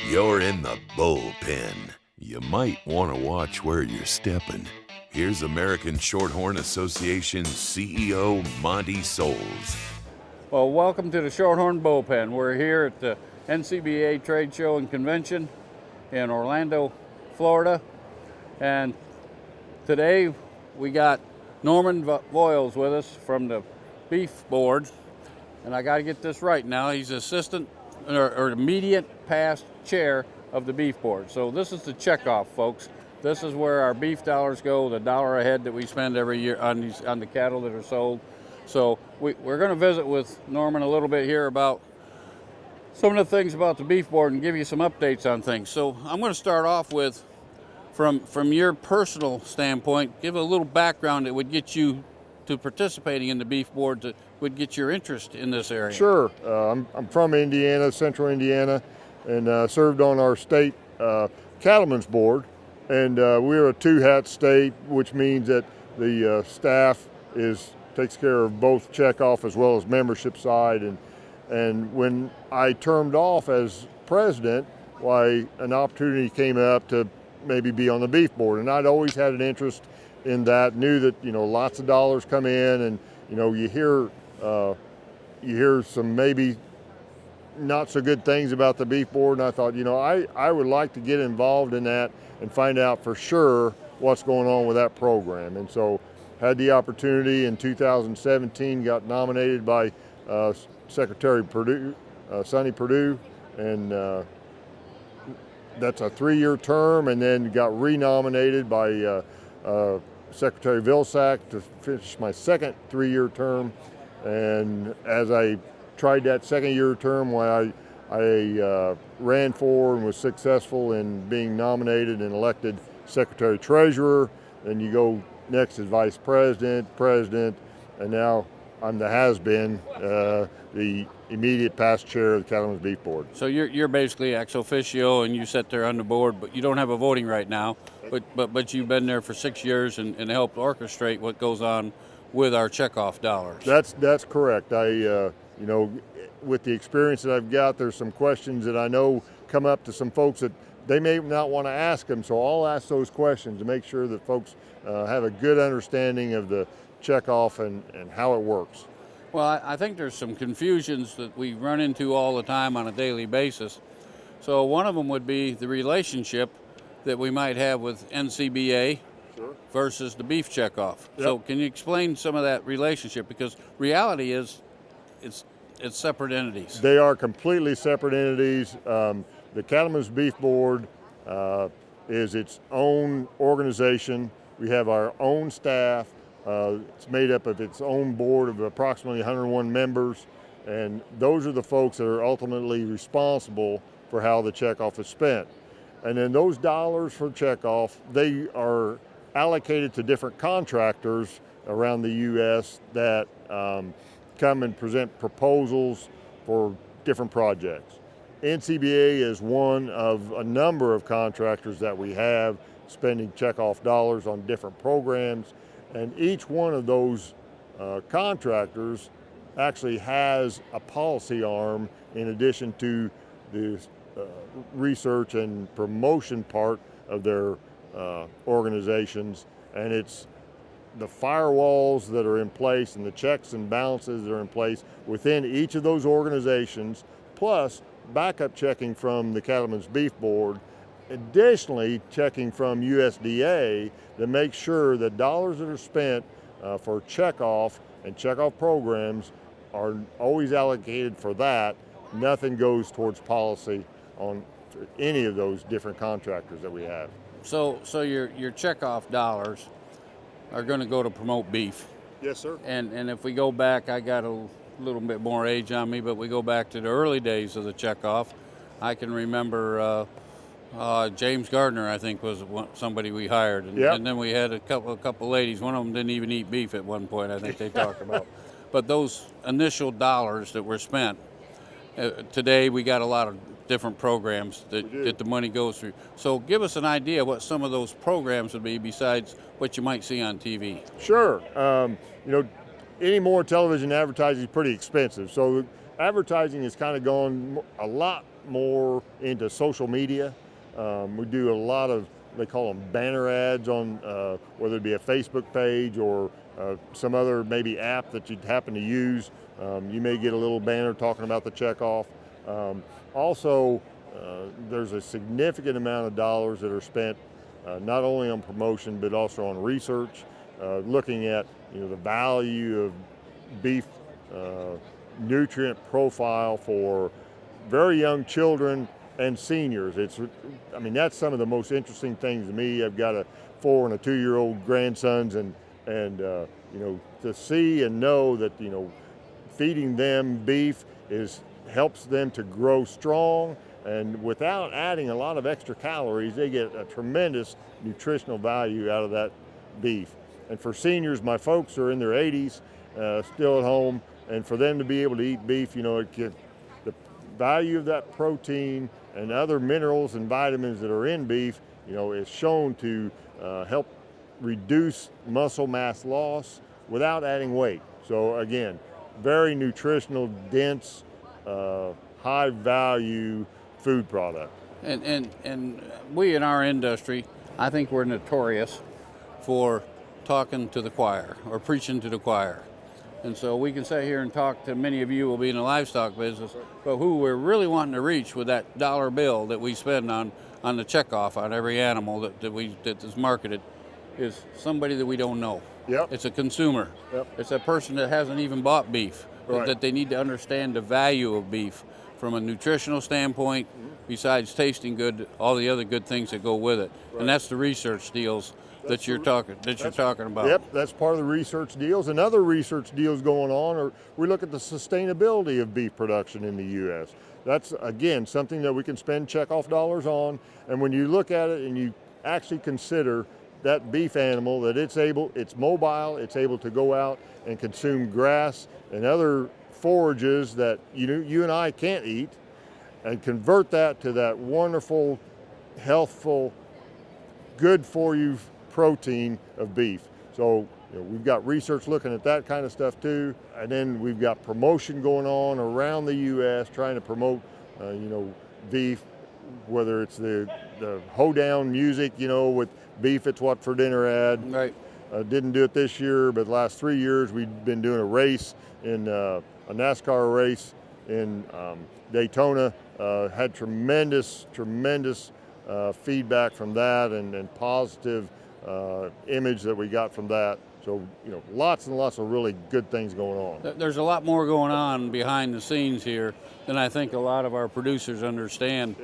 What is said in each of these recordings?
You're in the bullpen. You might want to watch where you're stepping. Here's American Shorthorn Association CEO Montie Soules. Well, welcome to the Shorthorn Bullpen. We're here at the NCBA Trade Show and Convention in Orlando, Florida. And today we got Norman Voyles with us from the Beef Board. And I got to get this right now. He's assistant or immediate past chair of the Beef Board. So this is the checkoff, folks. This is where our beef dollars go, the dollar a head that we spend every year on the cattle that are sold. So we're going to visit with Norman a little bit here about some of the things about the Beef Board and give you some updates on things. So I'm going to start off with, from your personal standpoint, give a little background that would get you to participating in the Beef Board, that would get your interest in this area. Sure. I'm from Indiana, central Indiana, and served on our state Cattlemen's board. And we're a two-hat state, which means that the staff takes care of both checkoff as well as membership side. And when I termed off as president, why an opportunity came up to maybe be on the Beef Board. And I'd always had an interest in that, knew that, lots of dollars come in, and, you hear some maybe not so good things about the Beef Board. And I thought, I would like to get involved in that and find out for sure what's going on with that program. And so had the opportunity in 2017, got nominated by Secretary Perdue, Sonny Perdue, and that's a 3-year term, and then got renominated by Secretary Vilsack to finish my second 3-year term. And as I tried that second-year term, I ran for and was successful in being nominated and elected Secretary Treasurer. Then you go next as Vice President, President, and now I'm the has-been, the immediate past chair of the Cattlemen's Beef Board. So you're basically ex officio, and you sit there on the board, but you don't have a voting right now. But you've been there for 6 years and helped orchestrate what goes on with our checkoff dollars. That's correct. I with the experience that I've got, there's some questions that I know come up to some folks that they may not want to ask them. So I'll ask those questions to make sure that folks have a good understanding of the checkoff and how it works. Well, I think there's some confusions that we run into all the time on a daily basis. So one of them would be the relationship that we might have with NCBA versus the Beef Checkoff. Yep. So can you explain some of that relationship? Because reality is it's separate entities. They are completely separate entities. The Cattlemen's Beef Board is its own organization. We have our own staff. It's made up of its own board of approximately 101 members, and those are the folks that are ultimately responsible for how the checkoff is spent. And then those dollars for checkoff, they are allocated to different contractors around the U.S. that come and present proposals for different projects. NCBA is one of a number of contractors that we have spending checkoff dollars on different programs. And each one of those contractors actually has a policy arm in addition to the research and promotion part of their organizations. And it's the firewalls that are in place and the checks and balances that are in place within each of those organizations, plus backup checking from the Cattlemen's Beef Board, additionally checking from USDA to make sure that dollars that are spent for checkoff and checkoff programs are always allocated for that. Nothing goes towards policy on any of those different contractors that we have. So your checkoff dollars are going to go to promote beef. Yes, sir. And if we go back, I got a little bit more age on me, but we go back to the early days of the checkoff. I can remember James Gardner, I think, was somebody we hired, and then we had a couple ladies. One of them didn't even eat beef at one point, I think they talked about. But those initial dollars that were spent, today we got a lot of different programs that the money goes through. So give us an idea what some of those programs would be besides what you might see on TV. Sure. Any more television advertising is pretty expensive. So advertising has kind of gone a lot more into social media. We do a lot of, they call them banner ads on, whether it be a Facebook page or some other maybe app that you happen to use. You may get a little banner talking about the checkoff. Also, there's a significant amount of dollars that are spent not only on promotion but also on research, looking at the value of beef nutrient profile for very young children and seniors. I mean, that's some of the most interesting things to me. I've got a 4 and a 2-year-old grandsons, and to see and know that feeding them beef helps them to grow strong, and without adding a lot of extra calories, they get a tremendous nutritional value out of that beef. And for seniors, my folks are in their 80s, still at home, and for them to be able to eat beef, the value of that protein and other minerals and vitamins that are in beef, is shown to help reduce muscle mass loss without adding weight. So again, very nutritional, dense, high value food product. And we in our industry, I think we're notorious for talking to the choir or preaching to the choir. And so we can sit here and talk to many of you who will be in the livestock business, but who we're really wanting to reach with that dollar bill that we spend on the checkoff on every animal that is marketed is somebody that we don't know. Yep. It's a consumer. Yep. It's a person that hasn't even bought beef, right. that they need to understand the value of beef from a nutritional standpoint, besides tasting good, all the other good things that go with it. Right. And that's the research deals that you're talking about. Yep, that's part of the research deals. And other research deals going on are we look at the sustainability of beef production in the U.S. That's, again, something that we can spend checkoff dollars on. And when you look at it and you actually consider that beef animal, that it's mobile, it's able to go out and consume grass and other forages that you and I can't eat, and convert that to that wonderful, healthful, good for you protein of beef. So we've got research looking at that kind of stuff too, and then we've got promotion going on around the U.S. trying to promote beef, whether it's the hoedown music, with beef it's what for dinner ad. Right. Didn't do it this year, but the last 3 years we've been doing a race in a NASCAR race in Daytona. Had tremendous feedback from that and positive image that we got from that. So, lots and lots of really good things going on. There's a lot more going on behind the scenes here than I think a lot of our producers understand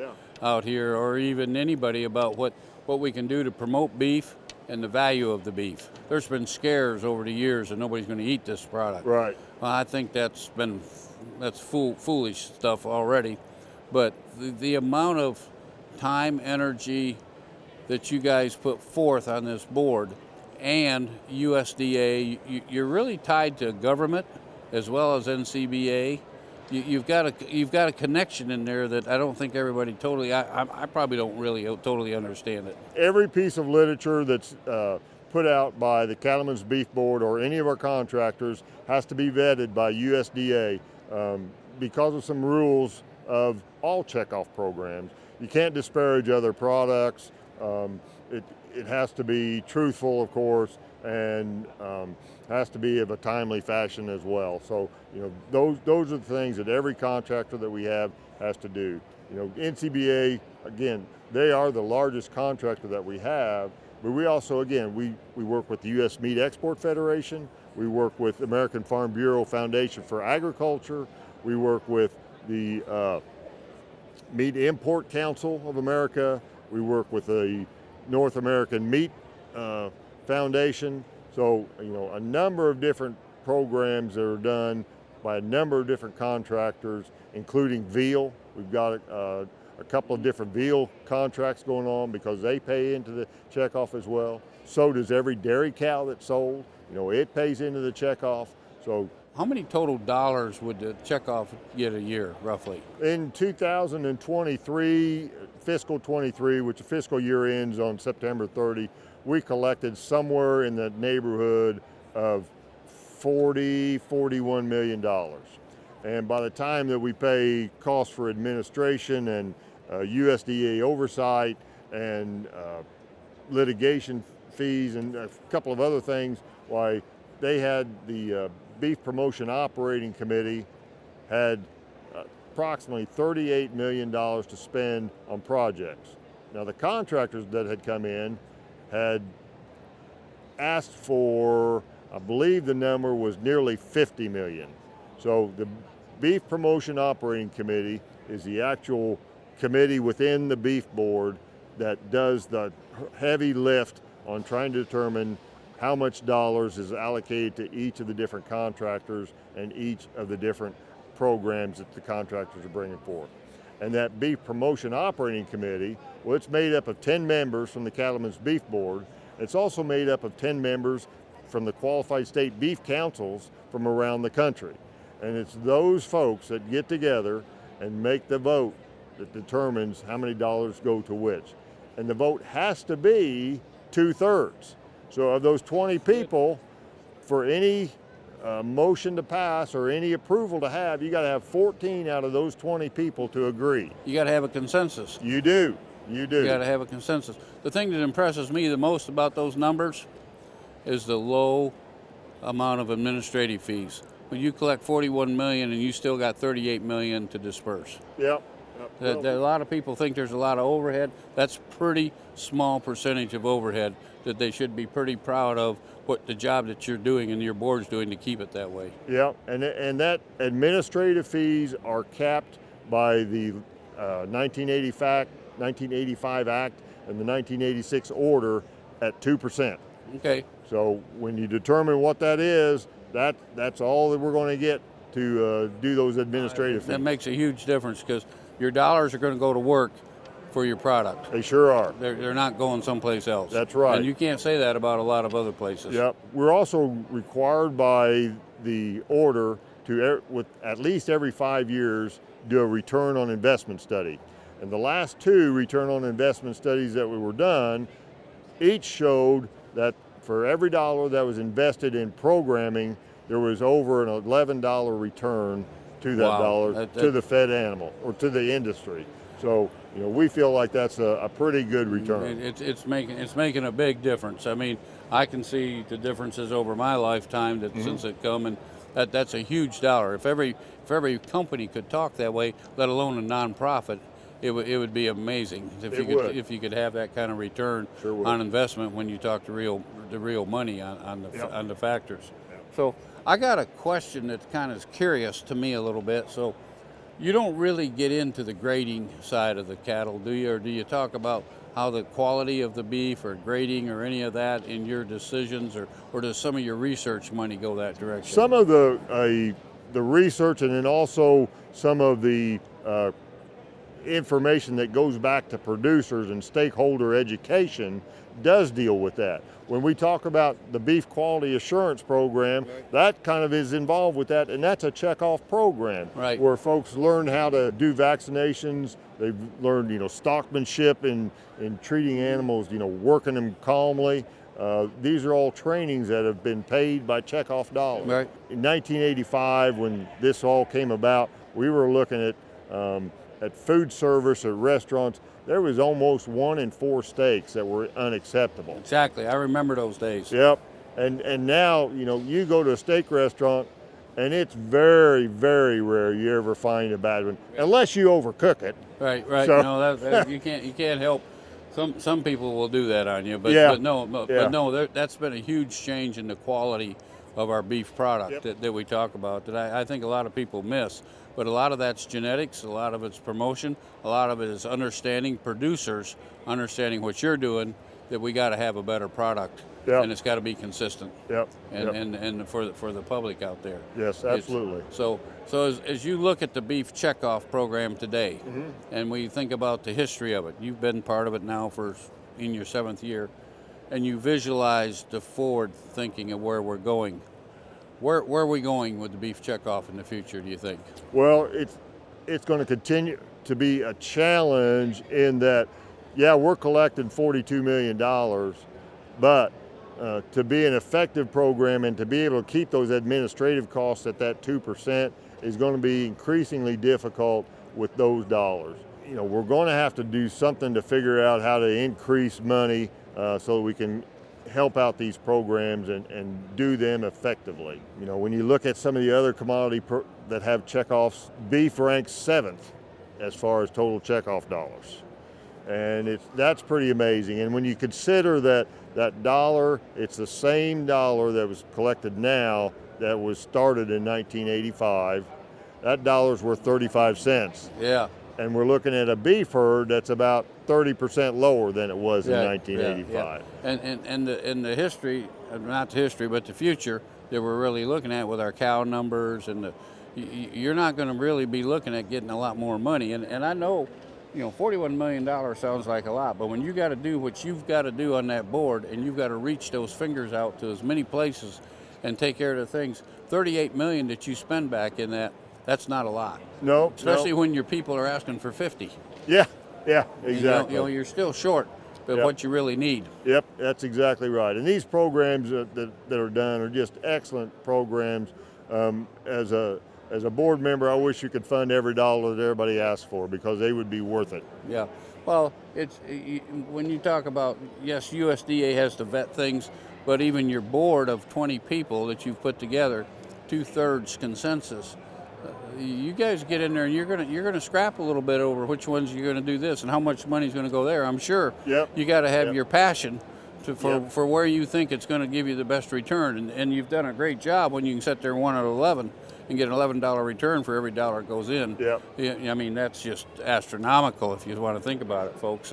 out here, or even anybody, about what we can do to promote beef and the value of the beef. There's been scares over the years that nobody's going to eat this product. Right. Well, I think that's foolish stuff already. But the amount of time, energy that you guys put forth on this board, and USDA, you're really tied to government as well as NCBA. You've got a connection in there that I don't think everybody totally. I probably don't really totally understand it. Every piece of literature that's put out by the Cattlemen's Beef Board or any of our contractors has to be vetted by USDA because of some rules of all checkoff programs. You can't disparage other products. It has to be truthful, of course, and has to be of a timely fashion as well. So, those are the things that every contractor that we have has to do. NCBA, again, they are the largest contractor that we have, but we also, again, we work with the U.S. Meat Export Federation. We work with American Farm Bureau Foundation for Agriculture. We work with the Meat Import Council of America. We work with the North American Meat Foundation. So, a number of different programs that are done by a number of different contractors, including veal. We've got a couple of different veal contracts going on because they pay into the checkoff as well. So does every dairy cow that's sold. It pays into the checkoff. So, how many total dollars would the checkoff get a year, roughly? In 2023, fiscal 23, which the fiscal year ends on September 30, we collected somewhere in the neighborhood of $41 million. And by the time that we pay costs for administration and USDA oversight and litigation fees and a couple of other things, why they had the Beef Promotion Operating Committee had approximately $38 million to spend on projects. Now the contractors that had come in had asked for, I believe the number was nearly 50 million. So the Beef Promotion Operating Committee is the actual committee within the beef board that does the heavy lift on trying to determine how much dollars is allocated to each of the different contractors and each of the different programs that the contractors are bringing forth. And that Beef Promotion Operating Committee, well, it's made up of 10 members from the Cattlemen's Beef Board. It's also made up of 10 members from the Qualified State Beef Councils from around the country. And it's those folks that get together and make the vote that determines how many dollars go to which. And the vote has to be 2/3. So of those 20 people, for any motion to pass or any approval to have, you got to have 14 out of those 20 people to agree. You got to have a consensus. You do. You do. You got to have a consensus. The thing that impresses me the most about those numbers is the low amount of administrative fees. When you collect 41 million and you still got 38 million to disperse. Yep. A lot of people think there's a lot of overhead. That's pretty small percentage of overhead that they should be pretty proud of what the job that you're doing and your board's doing to keep it that way. Yeah, and that administrative fees are capped by the 1985 Act and the 1986 order at 2%. Okay. So when you determine what that is, that's all that we're going to get to do those administrative fees. That makes a huge difference because your dollars are going to go to work for your product. They sure are. They're not going someplace else. That's right. And you can't say that about a lot of other places. Yep. We're also required by the order to, with at least every 5 years, do a return on investment study. And the last 2 return on investment studies that were done, each showed that for every dollar that was invested in programming, there was over an $11 return to that dollar to the fed animal or to the industry. So, you know, we feel like that's a pretty good return. It's making a big difference. I mean, I can see the differences over my lifetime that since it come, and that's a huge dollar. If every company could talk that way, let alone a nonprofit, it would be amazing if you could have that kind of return on investment when you talk the real money on the factors. Yep. So I got a question that kind of is curious to me a little bit. So you don't really get into the grading side of the cattle, do you? Or do you talk about how the quality of the beef or grading or any of that in your decisions, or does some of your research money go that direction? Some of the research, and then also some of the information that goes back to producers and stakeholder education does deal with that. When we talk about the Beef Quality Assurance Program, that kind of is involved with that, and that's a checkoff program where folks learn how to do vaccinations. They've learned, stockmanship in treating animals, working them calmly. These are all trainings that have been paid by checkoff dollars. Right. In 1985, when this all came about, we were looking at food service at restaurants. There was almost 1 in 4 steaks that were unacceptable. Exactly, I remember those days. Yep, and now, you go to a steak restaurant and it's very, very rare you ever find a bad one, unless you overcook it. Right, So. No, you can't help. Some people will do that on you, but no, that's been a huge change in the quality of our beef product that we talk about that I think a lot of people miss. But a lot of that's genetics, a lot of it's promotion, a lot of it is understanding producers, understanding what you're doing, that we got to have a better product, and it's got to be consistent. And for the public out there. Yes, absolutely. So as you look at the Beef Checkoff program today, and we think about the history of it, you've been part of it now in your 7th year, and you visualize the forward thinking of where we're going. Where are we going with the Beef Checkoff in the future, do you think? Well, it's going to continue to be a challenge in that, we're collecting $42 million, but to be an effective program and to be able to keep those administrative costs at that 2% is going to be increasingly difficult with those dollars. You know, we're going to have to do something to figure out how to increase money so that we can help out these programs and do them effectively. You know, when you look at some of the other commodity that have checkoffs, beef ranks 7th as far as total checkoff dollars. And that's pretty amazing. And when you consider that dollar, it's the same dollar that was collected now that was started in 1985. That dollar's worth 35 cents. Yeah. And we're looking at a beef herd that's about 30% lower than it was in 1985. Yeah. And the history, not the history, but the future that we're really looking at with our cow numbers, and you're not going to really be looking at getting a lot more money. And I know, you know, $41 million sounds like a lot, but when you got to do what you've got to do on that board, and you've got to reach those fingers out to as many places and take care of the things, $38 million that you spend back in that's not a lot. No. Especially when your people are asking for 50. Yeah, exactly. You know, you're still short of what you really need. Yep, that's exactly right. And these programs that are done are just excellent programs. As a board member, I wish you could fund every dollar that everybody asks for, because they would be worth it. Yeah. Well, when you talk about, yes, USDA has to vet things, but even your board of 20 people that you've put together, 2/3 consensus, you guys get in there and you're gonna scrap a little bit over which ones you're gonna do this and how much money's gonna go there. I'm sure you got to have your passion for where you think it's going to give you the best return, and you've done a great job when you can sit there 1 out of 11 and get an $11 return for every dollar that goes in. I mean, that's just astronomical if you want to think about it, folks,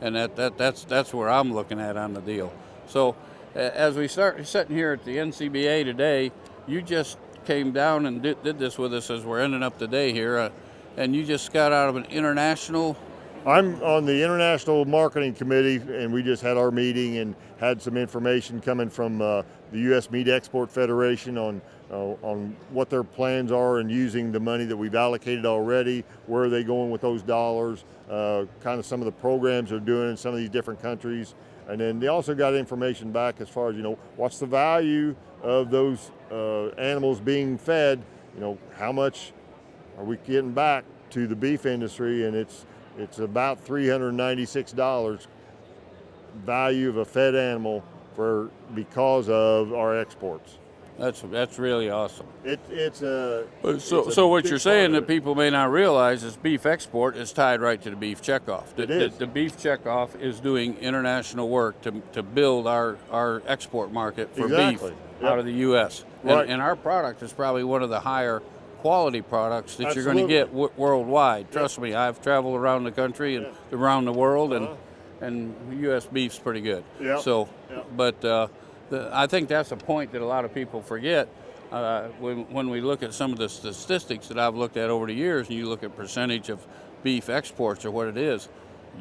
and that's where I'm looking at on the deal. So as we start sitting here at the NCBA today, you just came down and did this with us as we're ending up the day here, and you just got out of an international. I'm on the International Marketing Committee, and we just had our meeting and had some information coming from the U.S. Meat Export Federation on what their plans are and using the money that we've allocated already. Where are they going with those dollars? Kind of some of the programs they're doing in some of these different countries. And then they also got information back as far as, you know, what's the value of those animals being fed? You know, how much are we getting back to the beef industry? And it's about $396 value of a fed animal because of our exports. That's really awesome. So what you're saying that people may not realize is beef export is tied right to the beef checkoff. The beef checkoff is doing international work to build our export market for beef out of the U.S. Right. And our product is probably one of the higher quality products that you're going to get worldwide. Trust me, I've traveled around the country and around the world, and U.S. beef's pretty good. So, but I think that's a point that a lot of people forget when we look at some of the statistics that I've looked at over the years, and you look at percentage of beef exports or what it is.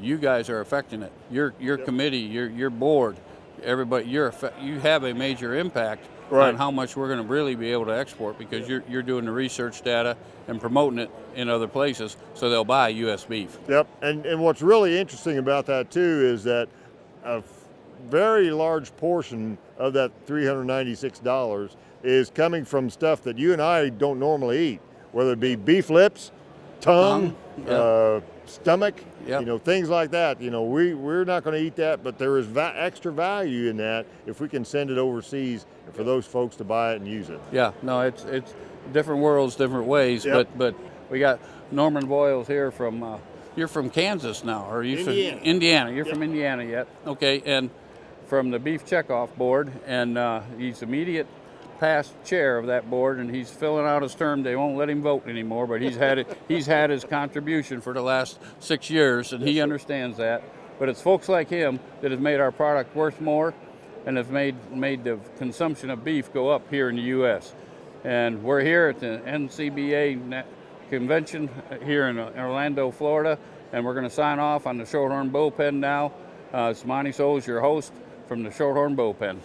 You guys are affecting it. Your committee, your board, everybody, you have a major impact on how much we're going to really be able to export, because you're doing the research data and promoting it in other places, so they'll buy U.S. beef. Yep, and what's really interesting about that too is that a very large portion of that $396 is coming from stuff that you and I don't normally eat, whether it be beef lips, tongue, stomach, you know, things like that. You know, we're not going to eat that, but there is extra value in that if we can send it overseas and for those folks to buy it and use it. Yeah, no, it's different worlds, different ways, but we got Norman Voyles here from, you're from Kansas now, or are you Indiana. from Indiana? You're from Indiana yet? Okay, and from the Beef Checkoff board, and he's immediate past chair of that board, and he's filling out his term. They won't let him vote anymore, but he's had his contribution for the last 6 years, and he understands that. But it's folks like him that have made our product worth more and have made the consumption of beef go up here in the U.S. And we're here at the NCBA convention here in Orlando, Florida, and we're going to sign off on the Shorthorn Bullpen now. It's Montie Soules, your host from the Shorthorn Bullpen.